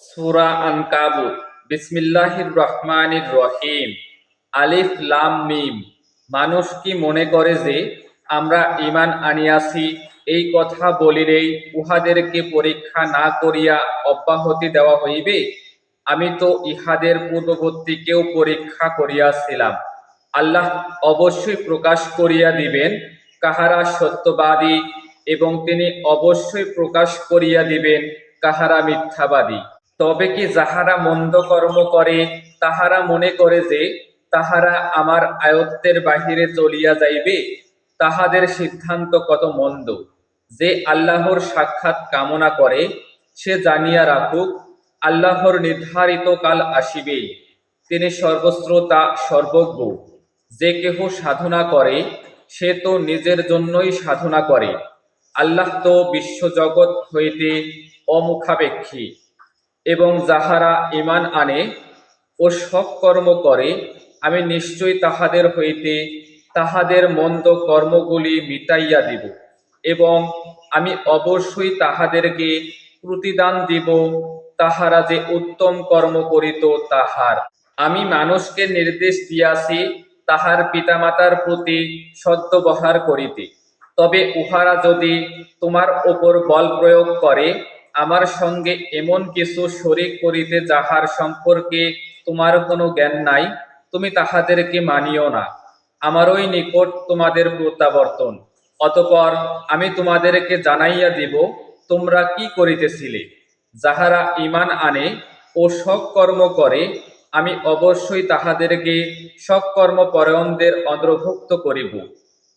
সূরা আনকাবুত। বিসমিল্লাহির রহমানির রহিম। আলিফ লাম মিম। মানুষ কি মনে করে যে আমরা ঈমান আনিয়াছি, এই কথা বলিলেই উহাদেরকে পরীক্ষা না করিয়া অব্যাহতি দেওয়া হইবে? আমি তো ইহাদের পূর্ববর্তীকেও পরীক্ষা করিয়াছিলাম। আল্লাহ অবশ্যই প্রকাশ করিয়া দিবেন কাহারা সত্যবাদী, এবং তিনি অবশ্যই প্রকাশ করিয়া দিবেন কাহারা মিথ্যাবাদী। তবে কি যাহারা মন্দ কর্ম করে তাহারা মনে করে যে তাহারা আমার আয়ত্তের বাহিরে চলিয়া যাইবে? তাহাদের সিদ্ধান্ত কত মন্দ! যে আল্লাহর সাক্ষাৎ কামনা করে সে জানিয়া রাখুক, আল্লাহর নির্ধারিত কাল আসিবেই। তিনি সর্বশ্রোতা, সর্বজ্ঞ। যে কেহ সাধনা করে সে তো নিজের জন্যই সাধনা করে। আল্লাহ তো বিশ্বজগৎ হইতে অমুখাপেক্ষী। এবং যাহারা ঈমান আনে ও সৎ কর্ম করে, আমি নিশ্চয় তাহাদের হইতে তাহাদের মন্দ কর্মগুলি মিটাইয়া দিব, এবং আমি অবশ্যই তাহাদেরকে প্রতিদান দিব তাহারা যে উত্তম কর্ম করিত তাহার। আমি মানুষকে নির্দেশ দিয়াছি তাহার পিতামাতার প্রতি সদ্ব্যবহার করিতে। তবে উহারা যদি তোমার ওপর বল প্রয়োগ করে, আমার সঙ্গে এমন কিছু শরীক করিতে যাহার সম্পর্কে তোমার কোনো জ্ঞান নাই, তুমি তাহাদেরকে মানিও না। আমারই নিকট তোমাদের প্রত্যাবর্তন। অতঃপর আমি তোমাদেরকে জানাইয়া দিব তোমরা কি করিতেছিলে। যাহারা ঈমান আনে ও সৎ কর্ম করে, আমি অবশ্যই তাহাদেরকে সৎকর্মপরায়ণদের অন্তর্ভুক্ত করিব।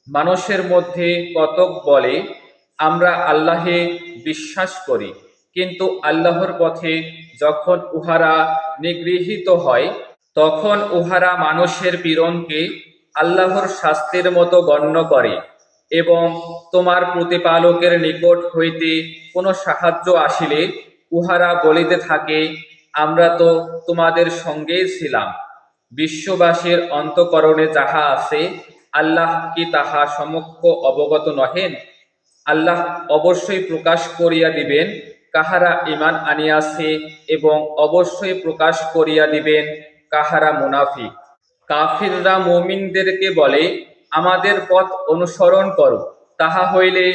মানুষের মধ্যে কতক বলে আমরা আল্লাহে বিশ্বাস করি, কিন্তু আল্লাহর পথে যখন উহারা নিগৃহীত হয় তখন উহারা মানুষের পীড়নকে আল্লাহর শাস্তির মতো গণ্য করে, এবং তোমার প্রতিপালকের নিকট হইতে কোনো সাহায্য আসিলে উহারা বলিতে থাকে, আমরা তো তোমাদের সঙ্গেই ছিলাম। বিশ্ববাসীর অন্তঃকরণে যাহা আছে, আল্লাহ কি তাহা সম্যক অবগত নহেন? আল্লাহ অবশ্যই প্রকাশ করিয়া দিবেন কাহারা ঈমান আনিয়াছে, এবং অবশ্যই প্রকাশ করিয়া দিবেন কাহারা মুনাফিক। কাফিররা মুমিনদেরকে বলে, আমাদের পথ অনুসরণ করো, তাহা হইলে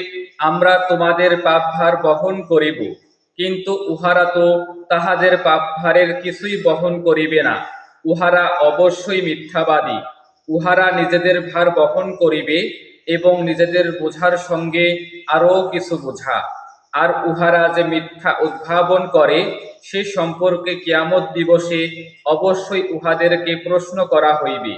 আমরা তোমাদের পাপভার বহন করিব। কিন্তু উহারা তো তাহাদের পাপভারের কিছুই বহন করিবে না। উহারা অবশ্যই মিথ্যাবাদী। উহারা নিজেদের ভার বহন করিবে এবং নিজেদের বোঝার সঙ্গে আরও কিছু বোঝা। আর উহারা যে মিথ্যা উদ্ভাবন করে সে সম্পর্কে কিয়ামত দিবসে অবশ্যই উহাদেরকে প্রশ্ন করা হইবে।